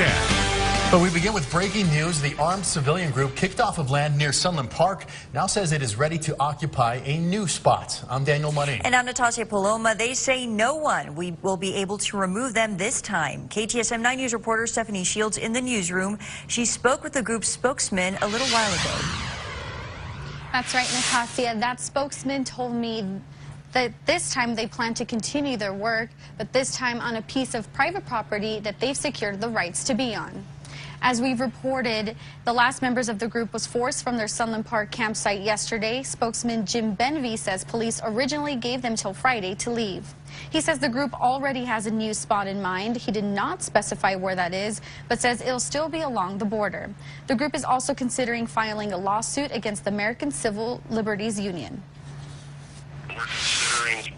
10. But we begin with breaking news. The armed civilian group kicked off of land near Sunland Park now says it is ready to occupy a new spot. I'm Daniel Marin. And I'm Natasha Paloma. They say no one will be able to remove them this time. KTSM 9 News reporter Stephanie Shields in the newsroom. She spoke with the group's spokesman a little while ago. That's right, Natasha. That spokesman told me that this time they plan to continue their work, but this time on a piece of private property that they've secured the rights to be on. As we've reported, the last members of the group was forced from their Sunland Park campsite yesterday. Spokesman Jim Benvey says police originally gave them till Friday to leave. He says the group already has a new spot in mind. He did not specify where that is, but says it'll still be along the border. The group is also considering filing a lawsuit against the American Civil Liberties Union. We're considering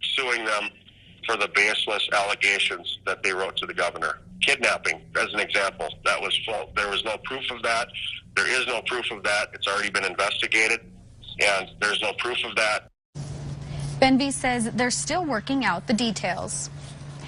suing them for the baseless allegations that they wrote to the governor. Kidnapping, as an example, that was false. There was no proof of that. There is no proof of that. It's already been investigated, and there's no proof of that. Benvey says they're still working out the details.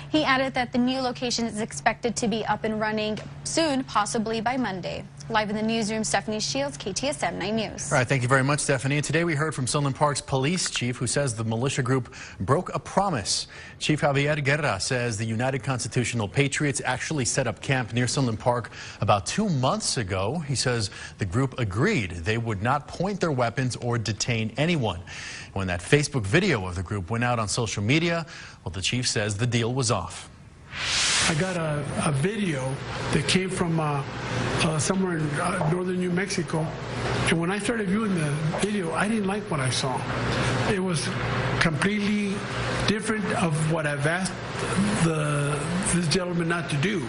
He added that the new location is expected to be up and running soon, possibly by Monday. Live in the newsroom, Stephanie Shields, KTSM 9 News. All right, thank you very much, Stephanie. And today we heard from Sunland Park's police chief who says the militia group broke a promise. Chief Javier Guerra says the United Constitutional Patriots actually set up camp near Sunland Park about 2 months ago. He says the group agreed they would not point their weapons or detain anyone. When that Facebook video of the group went out on social media, well, the chief says the deal was off. I got a video that came from somewhere in northern New Mexico, and when I started viewing the video, I didn't like what I saw. It was completely different of what I've asked this gentleman not to do.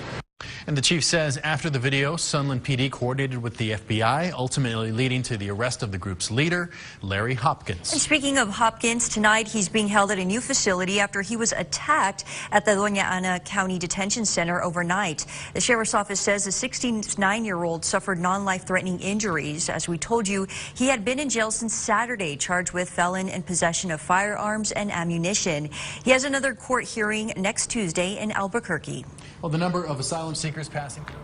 And the chief says after the video, Sunland PD coordinated with the FBI, ultimately leading to the arrest of the group's leader, Larry Hopkins. And speaking of Hopkins, tonight he's being held at a new facility after he was attacked at the Doña Ana County Detention Center overnight. The sheriff's office says the 69-year-old suffered non-life-threatening injuries. As we told you, he had been in jail since Saturday, charged with felon in possession of firearms and ammunition. He has another court hearing next Tuesday in Albuquerque. Well, the number of asylum seekers passing through.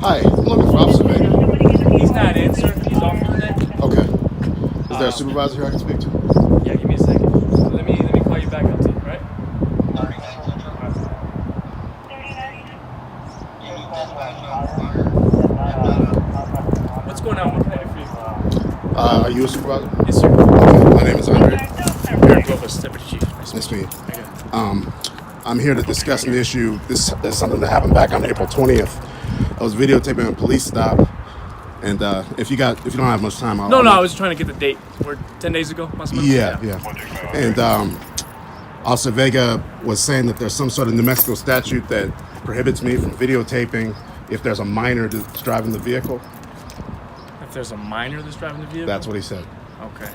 Hi, I'm looking for Officer Vega. He's not in, sir. He's off for the day. Okay. Is there a supervisor here I can speak to? Yeah, give me a second. Let me call you back up to you, right? What's going on? What can I do for you? Are you a supervisor? Yes, sir. My name is ANDREI. Eric Lopez, Deputy Chief. Nice to meet you. I'm here to discuss an issue. This is something that happened back on April 20th. I was videotaping a police stop, and if you don't have much time, No, I was trying to get the date. We're 10 days ago, possibly. Yeah. And Officer Vega was saying that there's some sort of New Mexico statute that prohibits me from videotaping if there's a minor that's driving the vehicle. If there's a minor that's driving the vehicle? That's what he said. Okay.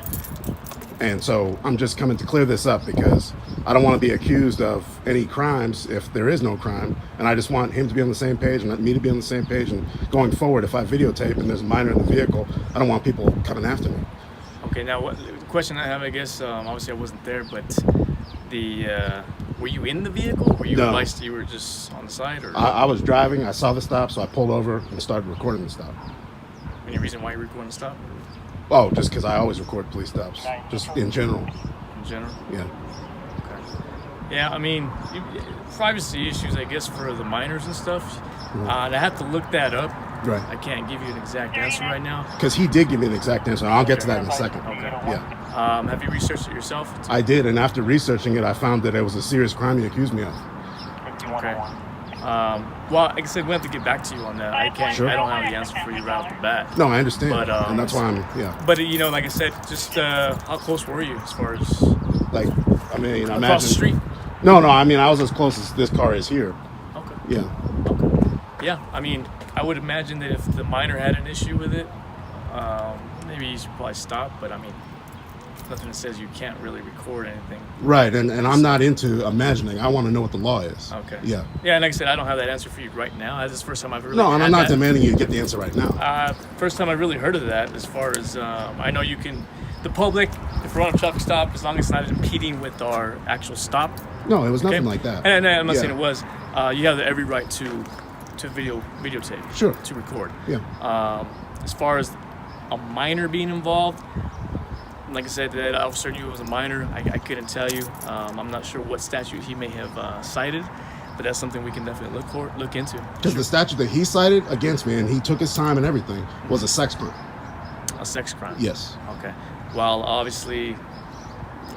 And so I'm just coming to clear this up because I don't want to be accused of any crimes if there is no crime. And I just want him to be on the same page and me to be on the same page. And going forward, if I videotape and there's a minor in the vehicle, I don't want people coming after me. Okay, now the question I have, I guess, obviously I wasn't there, but were you in the vehicle? Were you No. You were just on the side? Or I was driving, I saw the stop, so I pulled over and started recording the stop. Any reason why you were recording the stop? Oh, just because I always record police stops, just in general. In general? Yeah. Okay. Yeah, I mean, privacy issues, I guess, for the minors and stuff. I have to look that up. Right. I can't give you an exact answer right now. Because he did give me an exact answer. I'll get to that in a second. Okay. Yeah. Have you researched it yourself? I did, and after researching it, I found that it was a serious crime he accused me of. Okay. Well, like I said, we have to get back to you on that. I can't. Sure. I don't have the answer for you right off the bat. No, I understand, But, and that's why I'm yeah. But you know, like I said, just how close were you as far as Like, I mean, across imagine, the street? No, I mean, I was as close as this car is here. Okay. Yeah. Okay. Yeah. I mean, I would imagine that if the minor had an issue with it, maybe you should probably stop. But I mean, nothing that says you can't really record anything. Right, and I'm not into imagining. I want to know what the law is. Okay. Yeah. Yeah, and like I said, I don't have that answer for you right now. This is the first time I've really No, and I'm had not that. demanding you get the answer right now. First time I really heard of that. As far as I know, you can. The public, if we're on a traffic stop, as long as it's not impeding with our actual stop. No, it was nothing Okay? like that. And I'm not Yeah. saying it was. You have every right to videotape. Sure. To record. Yeah. As far as a minor being involved, like I said, that officer knew it was a minor. I couldn't tell you. I'm not sure what statute he may have cited, but that's something we can definitely look into. Because the statute that he cited against me, and he took his time and everything, was a sex crime. A sex crime. Yes. Okay. Well, obviously,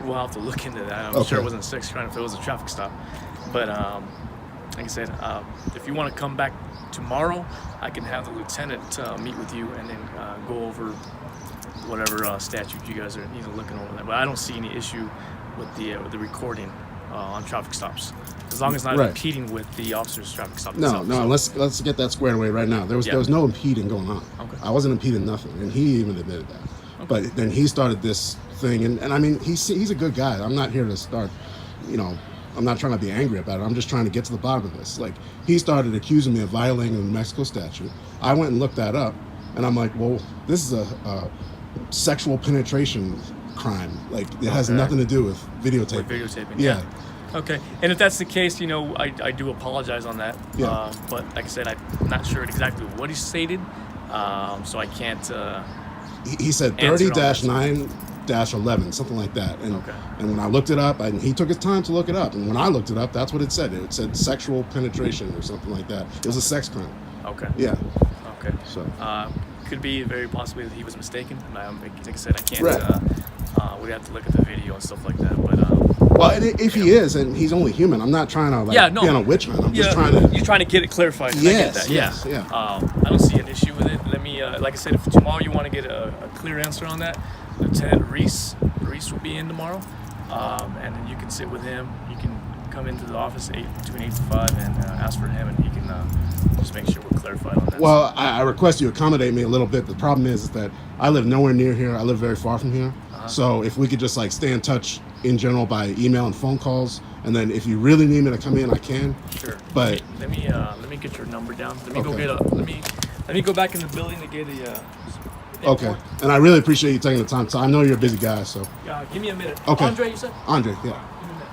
we'll have to look into that. I'm Okay. sure it wasn't a sex crime if it was a traffic stop. But like I said, if you want to come back tomorrow, I can have the lieutenant meet with you and then go over whatever statute you guys are looking over there. But I don't see any issue with the recording on traffic stops, as long as it's not Right. impeding with the officer's traffic stop. No, itself. no. Let's get that squared away right now. There was no impeding going on. Okay. I wasn't impeding nothing, and he even admitted that. Okay. But then he started this thing, and I mean, he's a good guy. I'm not here to start, I'm not trying to be angry about it. I'm just trying to get to the bottom of this. Like, he started accusing me of violating the New Mexico statute. I went and looked that up, and I'm like, well, this is a sexual penetration crime. Like, it has nothing to do with videotaping. With videotaping. Yeah. Okay. And if that's the case, I do apologize on that. Yeah. But like I said, I'm not sure exactly what he stated, so I can't. He said Answer on 30-9-11, something like that. And Okay. and when I looked it up, and he took his time to look it up, and when I looked it up, that's what it said. It said sexual penetration or something like that. It was a sex crime. Okay. Yeah. Okay. So. Could be very possibly that he was mistaken. Like I said, I can't. Right. We'd have to look at the video and stuff like that. But Well, if he is, and he's only human, I'm not trying to be on a witch hunt. I'm just trying to. You're trying to get it clarified. and I get that. Yes. I don't see an issue with it. Let me, like I said, if tomorrow you want to get a clear answer on that, Lieutenant Reese will be in tomorrow, and then you can sit with him. You can come into the office between 8 to 5 and ask for him, and he can just make sure we're clarified on that. Well, I request you accommodate me a little bit. The problem is that I live nowhere near here. I live very far from here. So if we could just stay in touch in general by email and phone calls, and then if you really need me to come in, I can. Sure. But let me get your number down. Let me go Okay. let me go back in the building to get a. okay, and I really appreciate you taking the time. So I know you're a busy guy. So Give me a minute. Okay. Andre, you said? Andre, yeah. Give me a minute.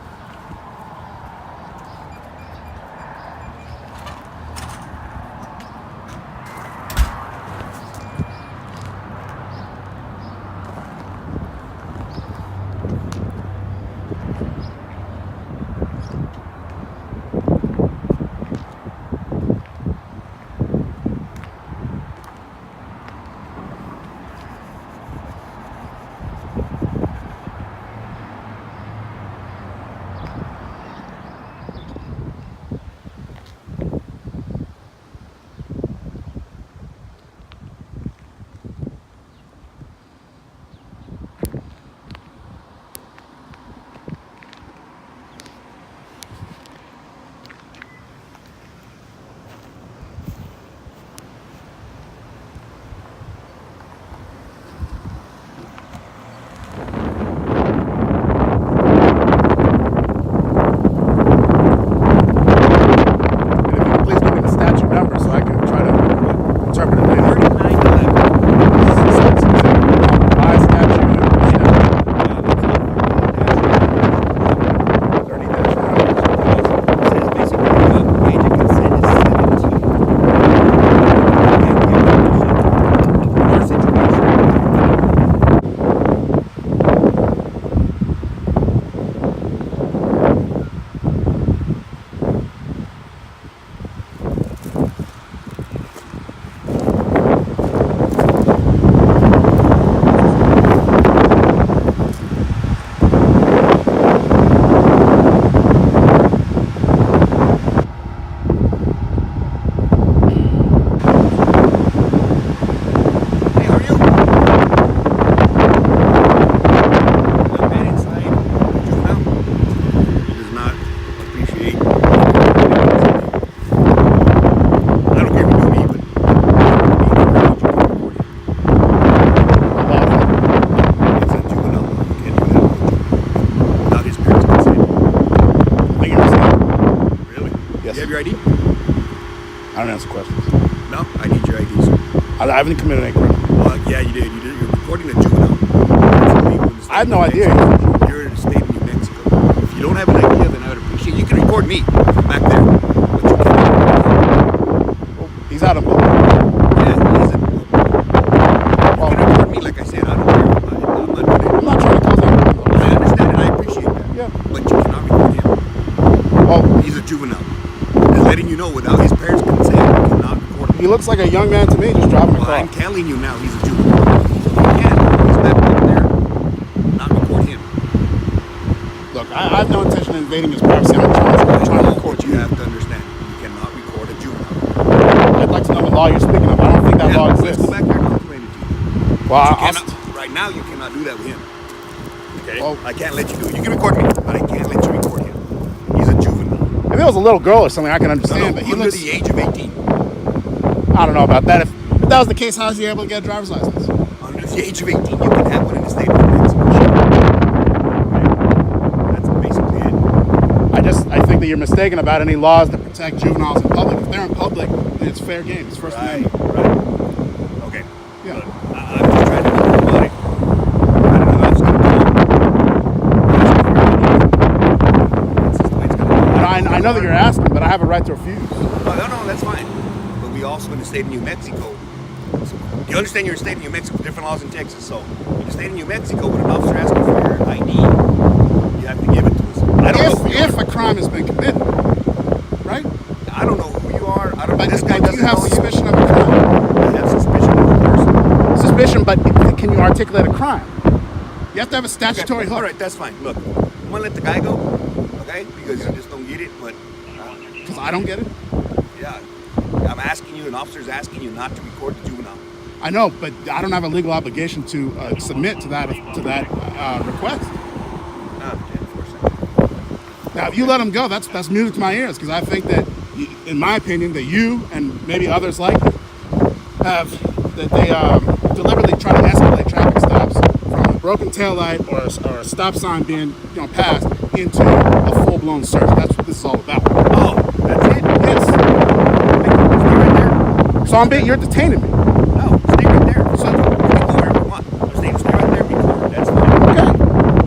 have your ID? I don't answer questions. No, I need your ID, sir. I haven't committed any crime. Well, yeah, you did. You're recording a juvenile. I had no idea. You're in the state of New Mexico. If you don't have an idea, then I would appreciate. You can record me from back there, but you can't. He's out of book. Yeah, he isn't. You can record me, like I said. I don't care. I'm not trying to cause any problem. I understand and I appreciate that. Yeah. But you cannot record him. Well, He's a juvenile. Just letting you know, without his parents' consent, you cannot record him. he looks like a young man to me, just driving a Well, car. I'm telling you now, he's a juvenile. So you can't. He's back up there. Not record him. Look, I have no intention of invading his privacy. I'm trying to record You you. have to understand. You cannot record a juvenile. I'd like to know the law you're speaking of. I don't think that law Let's exists. go back there and I'll explain it to you. Well, You I'll, cannot, right now, you cannot do that with him. Okay? Well- I can't let you do it. You can record me, but I can't let you record him. He's a juvenile. if it was a little girl or something, I can understand. But he Under looks. the age of 18. I don't know about that. If that was the case, how is he able to get a driver's license? Under the age of 18, you can have one in the state of New Mexico. That's basically it. I think that you're mistaken about any laws that protect juveniles in public. If they're in public, then it's fair game. It's First Amendment. Right. Okay. Yeah. Look, I'm just trying to know why. I don't know how it's going to go. That's just the way it's going to go. And I know that you're asking, but I have a right to refuse. No, that's fine. But we also in the state of New Mexico. So you understand you're in the state of New Mexico, different laws in Texas. So in the state of New Mexico, when an officer asks you for your ID, you have to give it to us. I don't know who you If are. a crime has been committed, right? I don't know who you are. I don't know. But This guy do doesn't you have know suspicion of a crime? I have suspicion of the person. Suspicion, but can you articulate a crime? You have to have a statutory Okay, hook. all right, that's fine. Look, I'm gonna let the guy go, okay? Because you just don't get it. But Because I don't get it. yeah, I'm asking you. An officer's asking you not to record the juvenile. I know, but I don't have a legal obligation to submit to that request. Now, if you let him go, that's music to my ears, because I think that, in my opinion, that you and maybe others like you they deliberately try to escalate traffic stops from a broken taillight or a stop sign being passed into a full-blown search. That's what this is all about. Oh, that's it? Yes. Stay right there. So you're detaining me. No, stay right there. So you can go wherever you want. Stay right there. Record. That's fine. Okay.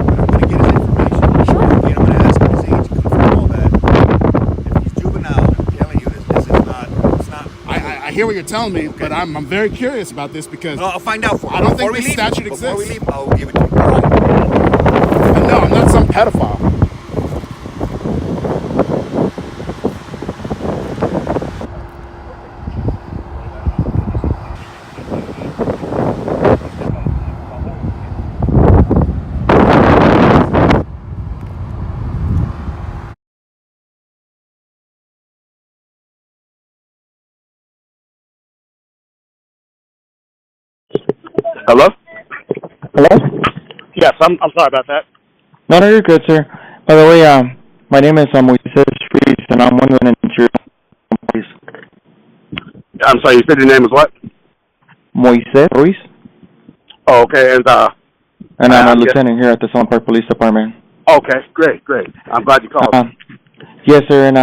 But I'm gonna get his information. Sure. And I'm gonna ask him his age, confirm all that. If he's juvenile, I'm telling you, this is not. It's not. I hear what you're telling me, but I'm very curious about this because I'll find out for you. I don't Before think we this leave- statute Before we exists. leave, I'll give it to you. No, I'm not some pedophile. Hello? Hello? Yes, I'm sorry about that. No, you're good, sir. By the way, my name is Moises Ruiz, and I'm wondering if you're please. I'm sorry, you said your name is what? Moises Ruiz, Oh, okay, and and I'm a yes. lieutenant here at the Sunland Park Police Department. Okay, great. I'm glad you called. Yes, sir, and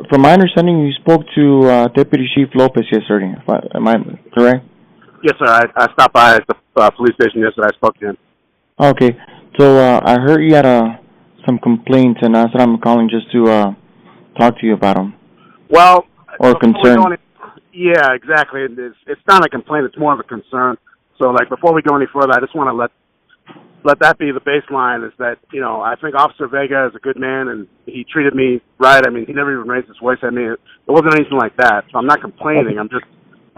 from my understanding, you spoke to Deputy Chief Lopez yesterday. Am I correct? Yes, sir. I stopped by at the police station yesterday. I spoke to him. Okay, so I heard you had some complaints, and that's what I'm calling just to talk to you about them. Well, Or concern. Yeah, exactly. It's not a complaint. It's more of a concern. So, like, before we go any further, I just want to let that be the baseline. Is that I think Officer Vega is a good man, and he treated me right. I mean, he never even raised his voice at me. It wasn't anything like that. So I'm not complaining.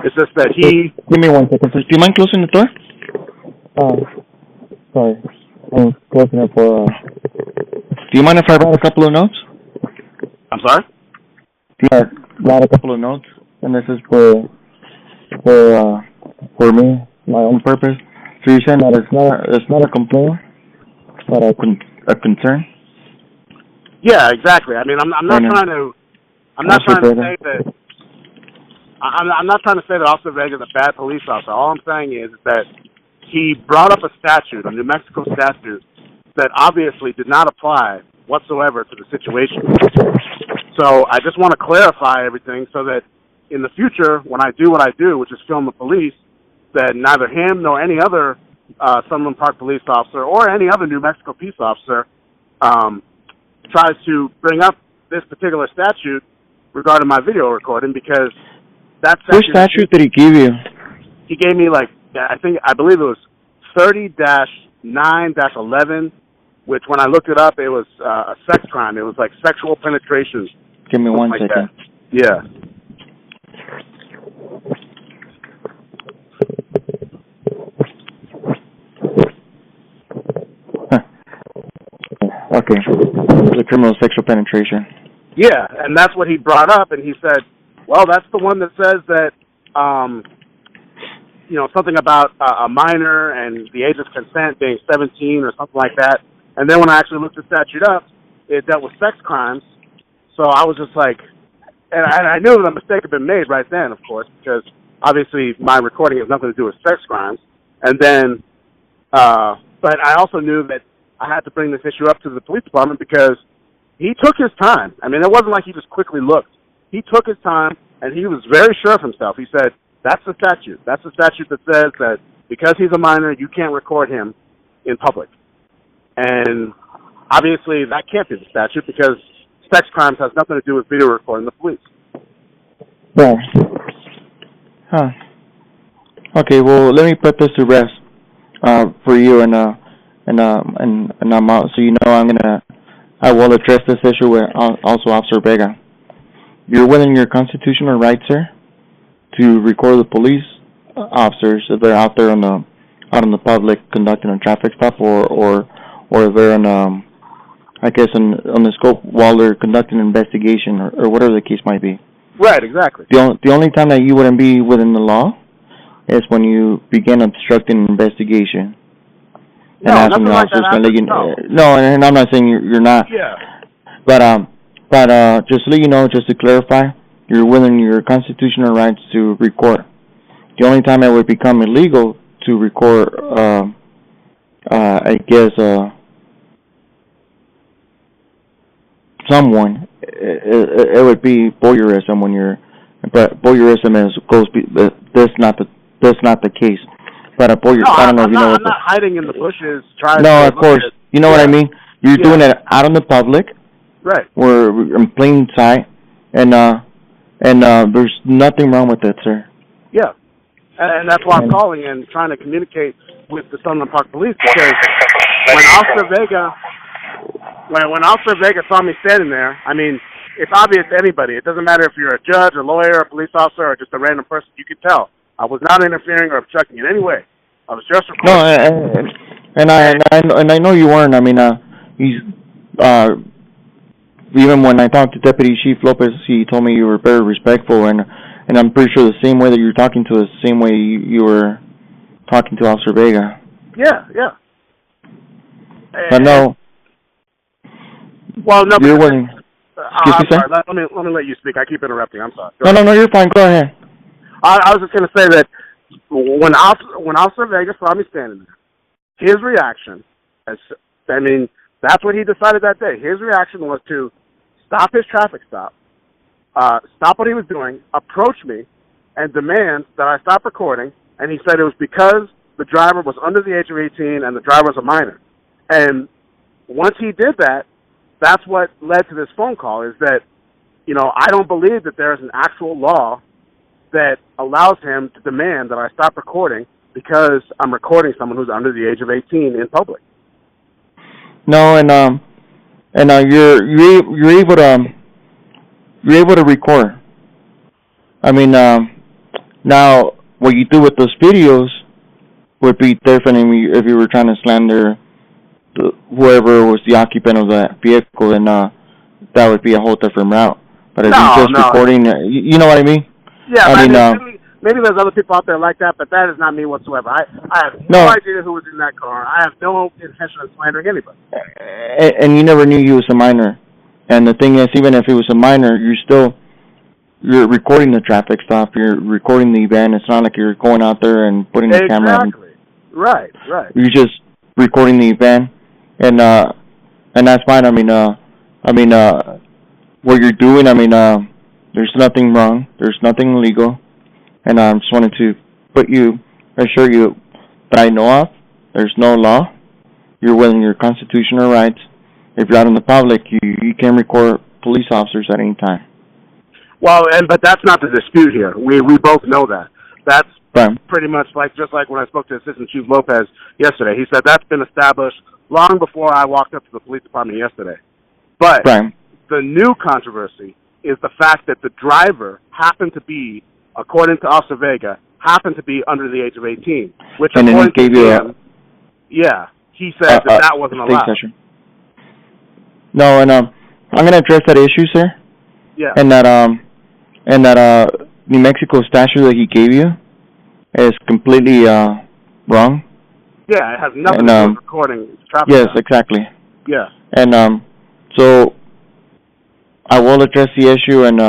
It's just that he. Give me 1 second. Do you mind closing the door? Sorry. I'm closing it for... Do you mind if I write a couple of notes? I'm sorry? Do you write a couple of notes? And this is for me, my own purpose. So you're saying that it's not a complaint, but a concern? Yeah, exactly. I mean, I'm not trying to say that. I'm not trying to say that Officer Vega is a bad police officer. All I'm saying is that he brought up a statute, a New Mexico statute, that obviously did not apply whatsoever to the situation. So I just want to clarify everything so that in the future, when I do what I do, which is film the police, that neither him nor any other Sunland Park police officer or any other New Mexico peace officer tries to bring up this particular statute regarding my video recording, because that statute... Which statute did he give you? He gave me, like, I believe it was 30-9-11, which when I looked it up, it was a sex crime. It was like sexual penetration. Give me one second. Yeah. Okay. The criminal sexual penetration. Yeah, and that's what he brought up, and he said, well, that's the one that says that, something about a minor and the age of consent being 17 or something like that. And then when I actually looked the statute up, it dealt with sex crimes. So I was just like, and I knew the mistake had been made right then, of course, because obviously my recording has nothing to do with sex crimes. And then, but I also knew that I had to bring this issue up to the police department because he took his time. I mean, it wasn't like he just quickly looked. He took his time, and he was very sure of himself. He said, that's the statute. That's the statute that says that because he's a minor, you can't record him in public. And obviously that can't be the statute because sex crimes has nothing to do with video recording the police. Well, huh. Okay, well, let me put this to rest for you, and I'm out. So I will address this issue with also Officer Vega. You're within your constitutional rights, sir, to record the police officers if they're out there out in the public conducting a traffic stop, or if they're on the scope while they're conducting an investigation or whatever the case might be. Right, exactly. The only time that you wouldn't be within the law is when you begin obstructing an investigation. No, nothing like that happens, no, and I'm not saying you're not. Yeah. But just to let you know, just to clarify, you're within your constitutional rights to record. The only time it would become illegal to record, I guess, someone, it would be voyeurism but voyeurism that's not the case. But a voyeur, I don't know if you know. I'm not hiding in the bushes trying. No, of course. You know what I mean. You're doing it out in the public. Right. We're in plain sight, and there's nothing wrong with it, sir. Yeah, and that's why I'm calling and trying to communicate with the Sunland Park Police, because when Officer Vega saw me standing there, I mean, it's obvious to anybody. It doesn't matter if you're a judge, a lawyer, a police officer, or just a random person. You can tell I was not interfering or obstructing in any way. I was just recording. No, and I know you weren't. I mean, even when I talked to Deputy Chief Lopez, he told me you were very respectful, and I'm pretty sure the same way that you're talking to us, the same way you were talking to Officer Vega. Yeah. I know. Well, no. You're winning. I'm sorry. Let me let you speak. I keep interrupting. I'm sorry. No, you're fine. Go ahead. I was just going to say that when Officer Vega saw me standing there, his reaction, that's what he decided that day. His reaction was to stop his traffic stop, stop what he was doing, approach me, and demand that I stop recording. And he said it was because the driver was under the age of 18 and the driver was a minor. And once he did that, that's what led to this phone call, is that, I don't believe that there is an actual law that allows him to demand that I stop recording because I'm recording someone who's under the age of 18 in public. No, and you're able to record. I mean, now what you do with those videos would be different if you were trying to slander whoever was the occupant of the vehicle, and that would be a whole different route. But if you're just recording, you know what I mean? Yeah, maybe there's other people out there like that, but that is not me whatsoever. I have no idea who was in that car. I have no intention of slandering anybody. And you never knew he was a minor. And the thing is, even if he was a minor, you're recording the traffic stop. You're recording the event. It's not like you're going out there and putting the camera. Exactly. Right. You're just recording the event, and that's fine. what you're doing. I mean, there's nothing wrong. There's nothing illegal. And I just wanted to assure you that I know of. There's no law. You're within your constitutional rights. If you're out in the public, you can record police officers at any time. Well, but that's not the dispute here. We both know that. That's Right. pretty much just like when I spoke to Assistant Chief Lopez yesterday. He said that's been established long before I walked up to the police department yesterday. But Right. the new controversy is the fact that the driver happened to be, according to Officer Vega, happened to be under the age of 18, which And then he according gave to you him, he said that wasn't state allowed. session. No, and I'm going to address that issue, sir. Yeah. And that New Mexico statute that he gave you is completely wrong. Yeah, it has nothing to do with recording traffic. Yes, stop. exactly. Yeah. And so I will address the issue, and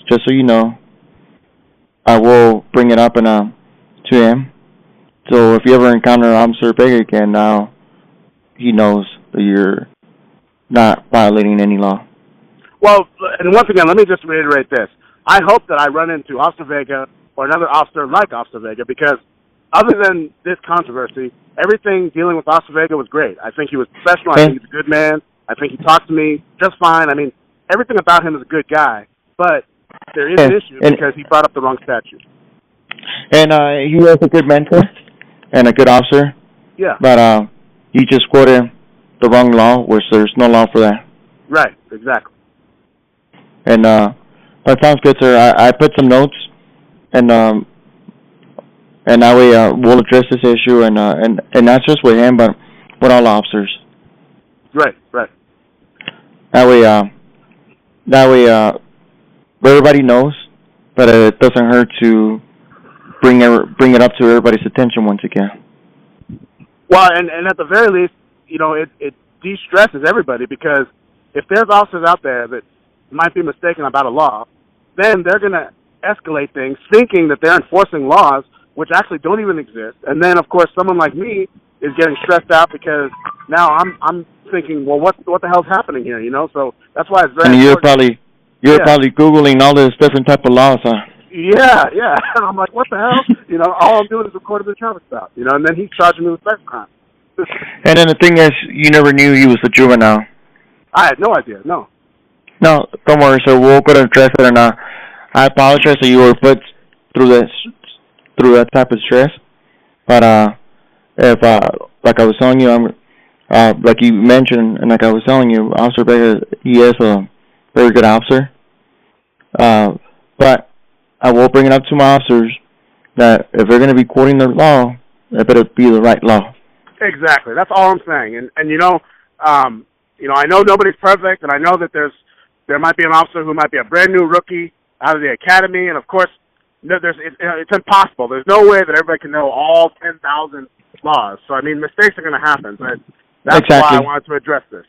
just so you know, I will bring it up to him. So if you ever encounter Officer Vega again, now he knows that you're not violating any law. Well, and once again, let me just reiterate this. I hope that I run into Officer Vega or another officer like Officer Vega, because other than this controversy, everything dealing with Officer Vega was great. I think he was professional. I think he's a good man. I think he talked to me just fine. I mean, everything about him is a good guy, but there is an issue because he brought up the wrong statute. And he was a good mentor and a good officer. Yeah. But he just quoted the wrong law, which there's no law for that. Right, exactly. And that sounds good, sir. I put some notes, and that way we'll address this issue, and not just with him, but with all officers. Right, right. That way, everybody knows, but it doesn't hurt to bring it up to everybody's attention once again. Well, and at the very least, it de-stresses everybody, because if there's officers out there that might be mistaken about a law, then they're going to escalate things thinking that they're enforcing laws which actually don't even exist. And then, of course, someone like me is getting stressed out because now I'm thinking, well, what the hell's happening here, So that's why it's very And important. you're probably Googling all this different type of laws, huh? Yeah. And I'm like, what the hell? All I'm doing is recording the traffic stop, and then he's charging me with sex crime. And then the thing is, you never knew he was a juvenile. I had no idea, no. No, don't worry, sir. We'll go to address it, and I apologize that you were put through that type of stress. But if like I was telling you, like you mentioned, and like I was telling you, Officer Vega, he is a very good officer. But I will bring it up to my officers that if they're going to be quoting the law, it better be the right law. Exactly. That's all I'm saying. And I know nobody's perfect, and I know that there might be an officer who might be a brand new rookie out of the academy, and of course, it's impossible. There's no way that everybody can know all 10,000 laws. So I mean, mistakes are going to happen, but that's why I wanted to address this.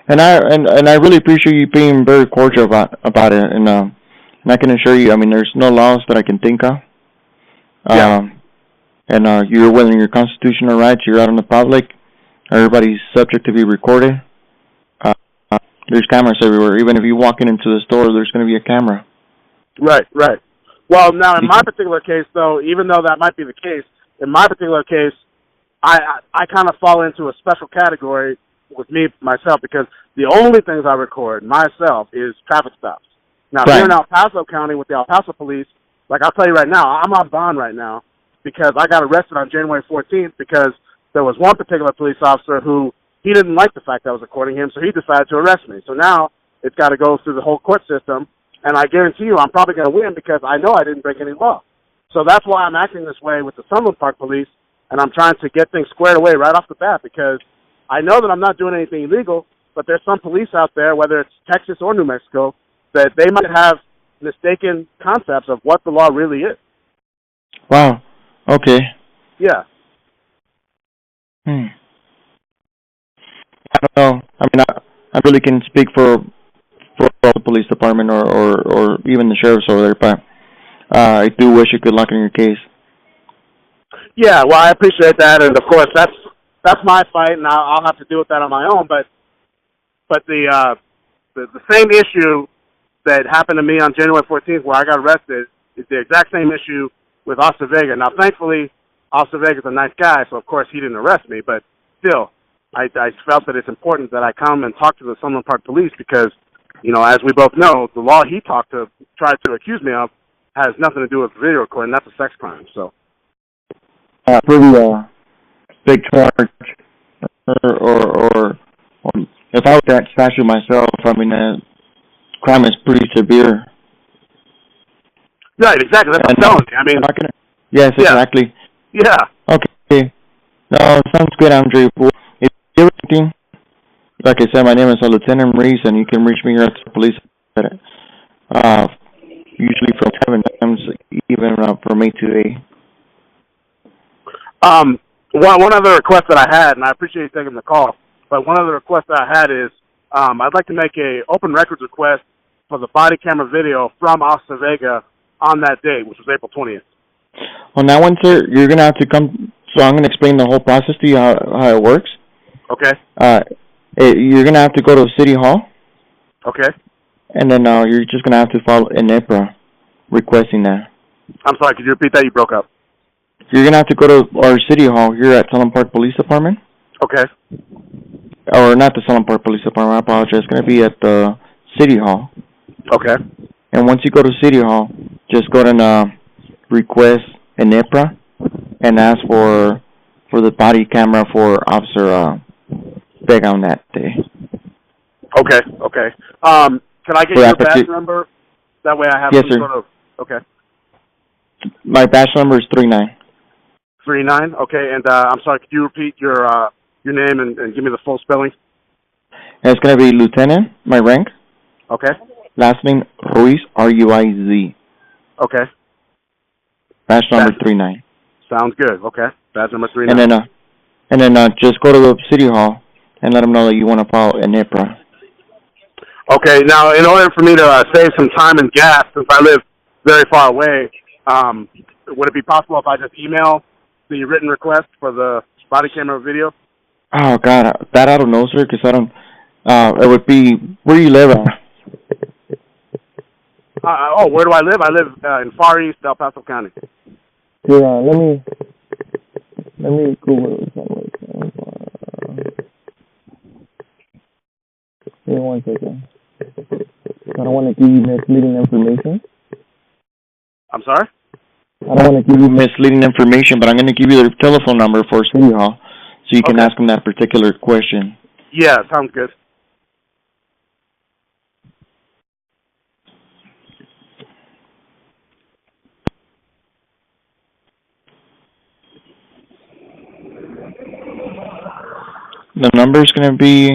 And I really appreciate you being very cordial about it, and I can assure you, I mean, there's no laws that I can think of. And you're within your constitutional rights. You're out in the public. Everybody's subject to be recorded. There's cameras everywhere. Even if you walk into the store, there's going to be a camera. Right. Well, now in my particular case, though, even though that might be the case, in my particular case, I kind of fall into a special category with myself, because the only things I record myself is traffic stops. Now, here in El Paso County with the El Paso Police, like I'll tell you right now, I'm on bond right now because I got arrested on January 14th because there was one particular police officer who he didn't like the fact that I was recording him, so he decided to arrest me. So now it's got to go through the whole court system, and I guarantee you I'm probably going to win because I know I didn't break any law. So that's why I'm acting this way with the Sunland Park Police, and I'm trying to get things squared away right off the bat, because I know that I'm not doing anything illegal, but there's some police out there, whether it's Texas or New Mexico, that they might have mistaken concepts of what the law really is. Wow. Okay. Yeah. I don't know. I mean, I really can speak for the police department or even the sheriffs over there, but I do wish you good luck in your case. Yeah, well, I appreciate that, and of course that's my fight, and I'll have to deal with that on my own. But the same issue that happened to me on January 14th where I got arrested is the exact same issue with Officer Vega. Now, thankfully, Officer Vega's a nice guy, so of course he didn't arrest me, but still, I felt that it's important that I come and talk to the Sunland Park Police because, as we both know, the law he tried to accuse me of has nothing to do with video recording. That's a sex crime, so. Pretty big charge, or if I was that statute myself, I mean, crime is pretty severe. Right, exactly. That's what I'm telling you. I mean, yes, exactly. Yeah. Okay. No, sounds good, Andrei. If you have anything, like I said, my name is Lieutenant Maurice, and you can reach me here at the police. Usually from 7 times, even from 8 to 8. One other request that I had, and I appreciate you taking the call, but one other request that I had is I'd like to make a open records request for the body camera video from Officer Vega on that date, which was April 20th. On that one, sir, you're going to have to come, so I'm going to explain the whole process to you, how it works. Okay. You're going to have to go to City Hall. Okay. And then you're just going to have to file an ANDREI requesting that. I'm sorry, could you repeat that? You broke up. You're going to have to go to our City Hall here at Sunland Park Police Department. Okay. Or not the Sunland Park Police Department, I apologize. It's going to be at the City Hall. Okay. And once you go to City Hall, just go and request an ANDREI and ask for the body camera for Officer Vega on that day. Okay. Can I get your badge number? That way I have some sort of... Okay. My badge number is 39. 39? Okay, and I'm sorry, could you repeat your name and give me the full spelling? And it's going to be Lieutenant, my rank. Okay. Last name, Ruiz, R-U-I-Z. Okay. Badge number 39. Sounds good. Okay. Badge number 39. And then just go to the City Hall and let them know that you want to file an ANDREI. Okay. Now, in order for me to save some time and gas, since I live very far away, would it be possible if I just email the written request for the body camera video? Oh, God. That I don't know, sir, because I don't... it would be... Where do you live at? Where do I live? I live in Far East El Paso County. Here, let me Google this. Give me 1 second. I don't want to give you misleading information. I'm sorry? I don't want to give you misleading information, but I'm going to give you the telephone number for City Hall so you can ask them that particular question. Yeah, sounds good. The number is going to be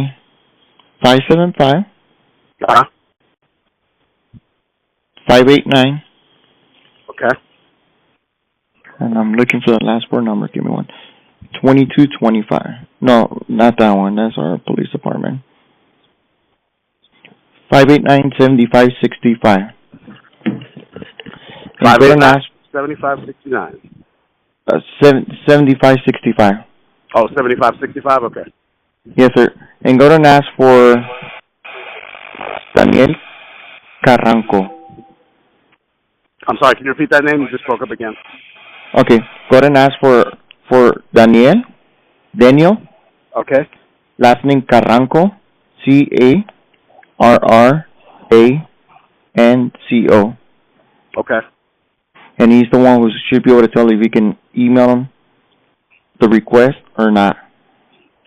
575 589. Okay. And I'm looking for the last 4 number. Give me one. 2225. No, not that one. That's our police department. 589-7565. 589-7569. 7565. Oh, 7565? Okay. Yes, sir. And go and ask for Daniel Carranco. I'm sorry, can you repeat that name? You just broke up again. Okay. Go and ask for Daniel. Okay. Last name Carranco. Carranco. Okay. And he's the one who should be able to tell if he can email him the request or not.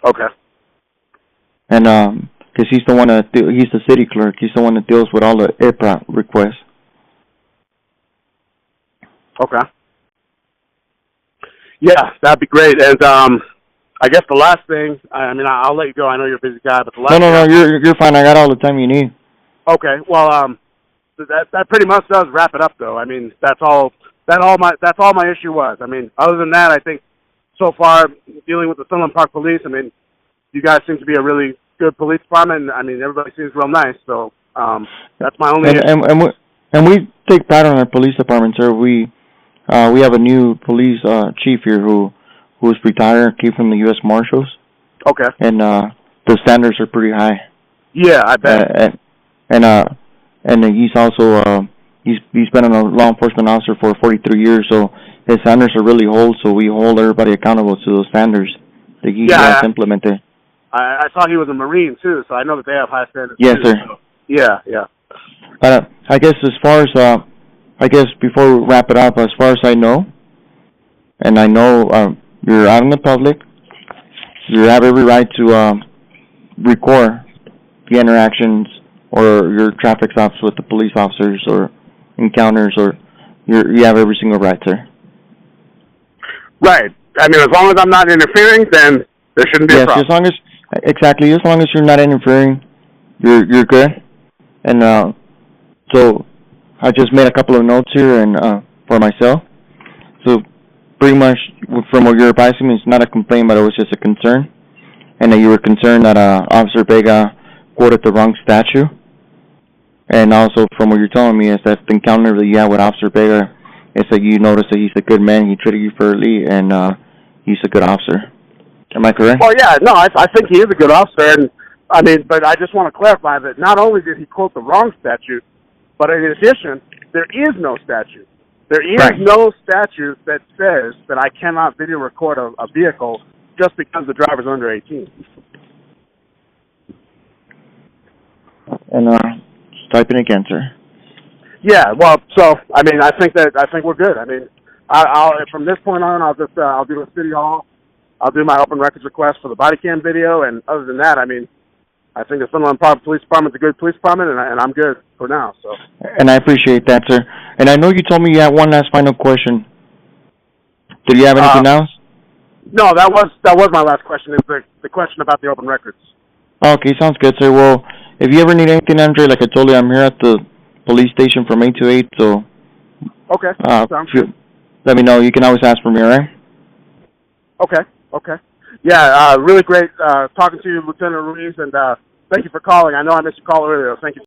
Okay. And because he's the one he's the city clerk. He's the one that deals with all the ANDREI requests. Okay. Yeah, that'd be great. And I guess the last thing, I mean, I'll let you go. I know you're a busy guy, but the last No, you're fine. I got all the time you need. Okay. Well, that pretty much does wrap it up, though. I mean, that's all my issue was. I mean, other than that, I think so far dealing with the Sunland Park Police, I mean, you guys seem to be a really good police department. I mean, everybody seems real nice. So that's my only issue. And we take pride on our police department, sir. We have a new police chief here who's retired, came from the U.S. Marshals. Okay. And the standards are pretty high. Yeah, I bet. and he's also he's been a law enforcement officer for 43 years. So his standards are really hold. So we hold everybody accountable to those standards that he has implemented. I saw he was a Marine too, so I know that they have high standards. Yes, too, sir. So. Yeah. I guess as far as I guess before we wrap it up, as far as I know, and I know you're out in the public, you have every right to record the interactions or your traffic stops with the police officers or encounters, or you have every single right, sir. Right. I mean, as long as I'm not interfering, then there shouldn't be a problem. As long as you're not interfering, you're good. And so I just made a couple of notes here and for myself. So pretty much from what you're advising me, it's not a complaint, but it was just a concern. And that you were concerned that Officer Vega quoted the wrong statute. And also from what you're telling me is that the encounter that you had with Officer Vega is that you noticed that he's a good man, he treated you fairly, and he's a good officer. Am I correct? Well, yeah, no, I think he is a good officer, and I mean, but I just want to clarify that not only did he quote the wrong statute, but in addition, there is no statute. There is no statute that says that I cannot video record a vehicle just because the driver's under 18. And just type it again, sir. Yeah, well, so I mean, I think we're good. I mean, I'll from this point on, I'll do a city hall. I'll do my open records request for the body cam video, and other than that, I mean, I think the Sunland Park Police Department's a good police department, and I'm good for now. So. And I appreciate that, sir. And I know you told me you had one last final question. Did you have anything else? No, that was my last question. Is the question about the open records? Okay, sounds good, sir. Well, if you ever need anything, Andre, like I told you, I'm here at the police station from 8 to 8. So. Okay. Sounds good. Let me know. You can always ask for me, all right? Okay. Yeah, really great talking to you, Lieutenant Ruiz, and thank you for calling. I know I missed your call earlier. Thank you.